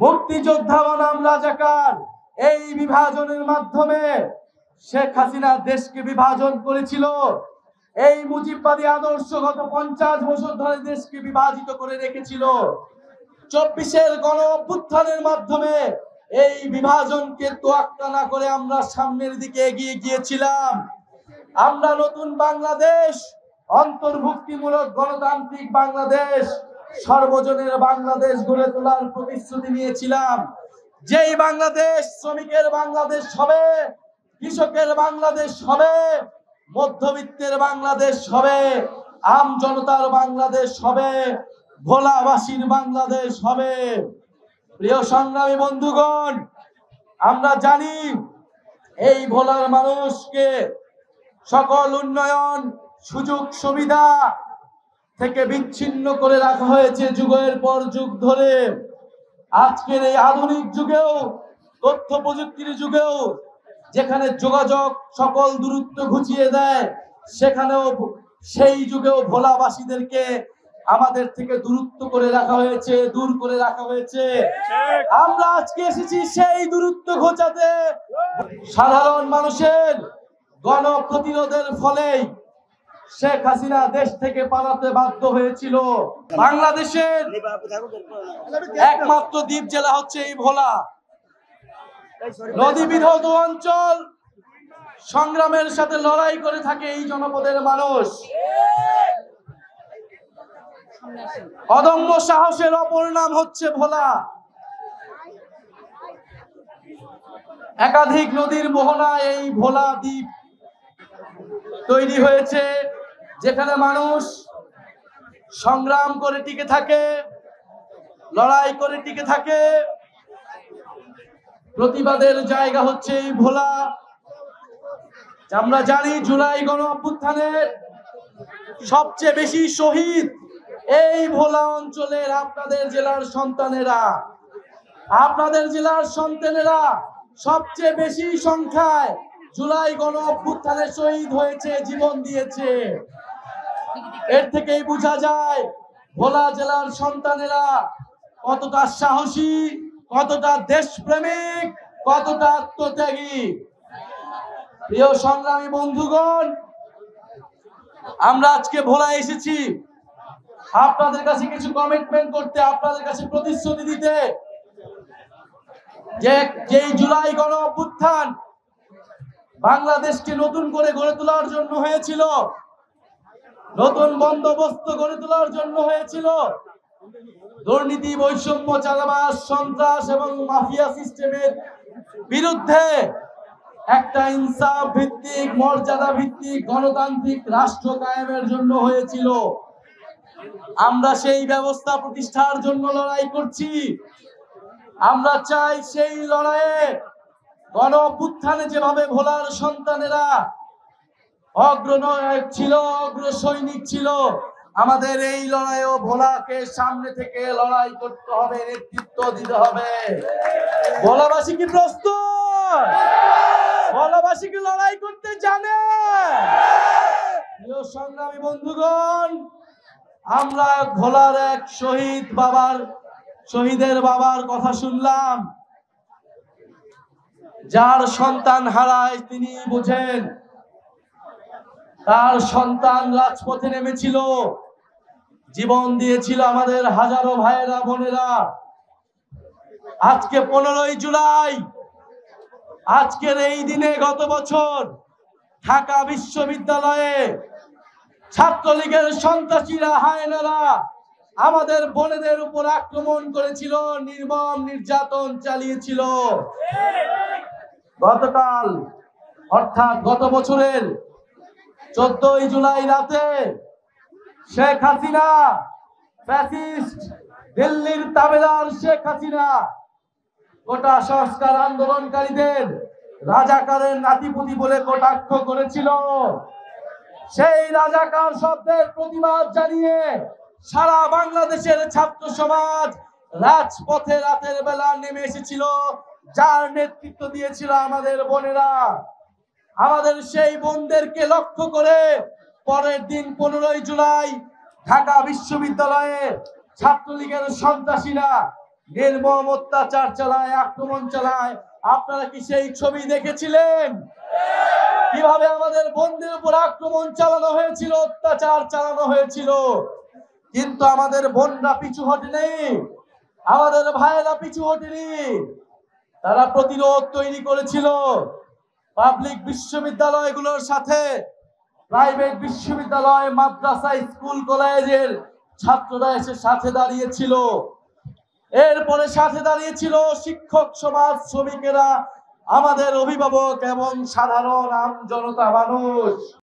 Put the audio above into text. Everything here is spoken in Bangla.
মুক্তিযোদ্ধা বনাম রাজাকার এই বিভাজনের মাধ্যমে শেখ হাসিনা দেশকে বিভাজন করেছিল। এই মুজিববাদী আদর্শ গত 50 বছর ধরে দেশকে বিভাজিত করে রেখেছিল। 24-এর গণ অভ্যুত্থানের মাধ্যমে এই বিভাজনকে তোয়াক্কা না করে আমরা সামনের দিকে এগিয়ে গিয়েছিলাম। আমরা নতুন বাংলাদেশ, অন্তর্ভুক্তিমূলক গণতান্ত্রিক বাংলাদেশ, সর্বজনের বাংলাদেশ গড়ে তোলার প্রতিশ্রুতি নিয়েছিলাম। যেই বাংলাদেশ শ্রমিকের বাংলাদেশ হবে, কৃষকের বাংলাদেশ হবে, মধ্যবিত্তের বাংলাদেশ হবে, আম জনতার বাংলাদেশ হবে, ভোলাবাসীর বাংলাদেশ হবে। প্রিয় সংগ্রামী বন্ধুগণ, আমরা জানি এই ভোলার মানুষকে সকল উন্নয়ন সুযোগ সুবিধা থেকে বিচ্ছিন্ন করে রাখা হয়েছে যুগের পর যুগ ধরে। আজকের এই আধুনিক যুগেও, তথ্য প্রযুক্তির যুগেও, যেখানে যোগাযোগ সকল দূরত্ব ঘুচিয়ে দেয়, সেখানেও সেই যুগেও ভোলাবাসীদেরকে আমাদের থেকে দূরত্ব করে রাখা হয়েছে, দূর করে রাখা হয়েছে। আমরা আজকে এসেছি সেই দূরত্ব ঘোচাতে। সাধারণ মানুষের গণ প্রতিরোধের ফলেই শেখ হাসিনা দেশ থেকে পালাতে বাধ্য হয়েছিল। বাংলাদেশের একমাত্র দ্বীপ জেলা হচ্ছে এই ভোলা। নদী বিধৌত অঞ্চল, সংগ্রামের সাথে লড়াই করে থাকে এই জনপদের মানুষ। অদম্য সাহসের অপর নাম হচ্ছে ভোলা। একাধিক নদীর মোহনায় এই ভোলা দ্বীপ তৈরি হয়েছে, যেখানে মানুষ সংগ্রাম করে টিকে থাকে, লড়াই করে টিকে থাকে। প্রতিবাদের জায়গা হচ্ছে এই ভোলা। আমরা জানি জুলাই গণ অভ্যুত্থানের সবচেয়ে বেশি শহীদ এই ভোলা অঞ্চলের আপনাদের জেলার সন্তানেরা। আপনাদের জেলার সন্তানেরা সবচেয়ে বেশি সংখ্যায় জুলাই গণ অভ্যুত্থানে শহীদ হয়েছে, জীবন দিয়েছে। এর থেকেই বোঝা যায় ভোলা জেলার সন্তানেরা কতটা সাহসী, কতটা দেশপ্রেমিক, কতটা আত্মত্যাগী। প্রিয় সংগ্রামী বন্ধুগণ, আমরা আজকে ভোলা এসেছি আপনাদের কাছে কিছু কমিটমেন্ট করতে, আপনাদের কাছে প্রতিশ্রুতি দিতে, যে যেই জুলাই গণ অভ্যুত্থান বাংলাদেশকে নতুন করে গড়ে তোলার জন্য হয়েছিল, নতুন বন্দোবস্ত গড়ে তোলার জন্য হয়েছিল, দুর্নীতি, বৈষম্য, চাঁদাবাজ, সন্ত্রাস এবং মাফিয়া সিস্টেমের বিরুদ্ধে একটা ইনসাফ ভিত্তিক, মর্যাদা ভিত্তিক গণতান্ত্রিক রাষ্ট্র কায়েমের জন্য হয়েছিল। আমরা সেই ব্যবস্থা প্রতিষ্ঠার জন্য লড়াই করছি। আমরা চাই সেই লড়াইয়ে গণ অভ্যুত্থানে যেভাবে ভোলার সন্তানেরা অগ্রনায়ক ছিল, অগ্র সৈনিক ছিল, আমাদের এই লড়াইও ভোলাকে সামনে থেকে লড়াই করতে হবে, নেতৃত্ব দিতে হবে। ভোলাবাসী কি প্রস্তুত? ভোলাবাসী কি লড়াই করতে জানে? প্রিয় সংগ্রামী বন্ধুগণ, আমরা ভোলার এক শহীদের বাবার কথা শুনলাম। যার সন্তান হারায় তিনি বুঝেন। তার সন্তান রাজপথে নেমেছিল, জীবন দিয়েছিল আমাদের হাজারো ভাইয়েরা বোনেরা। আজকে 15ই জুলাই, আজকের এই দিনে গত বছর ঢাকা বিশ্ববিদ্যালয়ে ছাত্রলীগের সন্ত্রাসীরা, হায়নারা আমাদের বোনেদের উপর আক্রমণ করেছিল, নির্মম নির্যাতন চালিয়েছিল। গতকাল অর্থাৎ গত বছরের 14ই জুলাই রাতে শেখ হাসিনা, ফ্যাসিস্ট দিল্লির তাবেদার শেখ হাসিনা কোটা সংস্কার আন্দোলনকারীদের রাজাকারের নাতিপুতি বলে কটাক্ষ করেছিল। সেই রাজাকার শব্দের প্রতিবাদ জানিয়ে সারা বাংলাদেশের ছাত্র সমাজ রাজপথে রাতের বেলা নেমে এসেছিল, যার নেতৃত্ব দিয়েছিল আমাদের বোনেরা। আমাদের সেই বোনদেরকে লক্ষ্য করে পরের দিন 15ই জুলাই ঢাকা বিশ্ববিদ্যালয়ে ছাত্রলীগের সন্ত্রাসীরা নির্মম অত্যাচার চালায়, আক্রমণ চালায়। আপনারা কি সেই ছবি দেখেছিলেন? কিভাবে আমাদের বোনদের উপর আক্রমণ চালানো হয়েছিল, অত্যাচার চালানো হয়েছিল। কিন্তু আমাদের বোনরা পিছু হটেনি, আমাদের ভাইয়েরা পিছু হটেনি। তারা প্রতিরোধ তৈরি করেছিল। পাবলিক বিশ্ববিদ্যালয়গুলোর সাথে প্রাইভেট বিশ্ববিদ্যালয়, মাদ্রাসা, স্কুল, কলেজের ছাত্ররা এসে সাথে দাঁড়িয়েছিল। এরপরে সাথে দাঁড়িয়েছিল শিক্ষক সমাজ, শ্রমিকেরা, আমাদের অভিভাবক এবং সাধারণ আম জনতা মানুষ।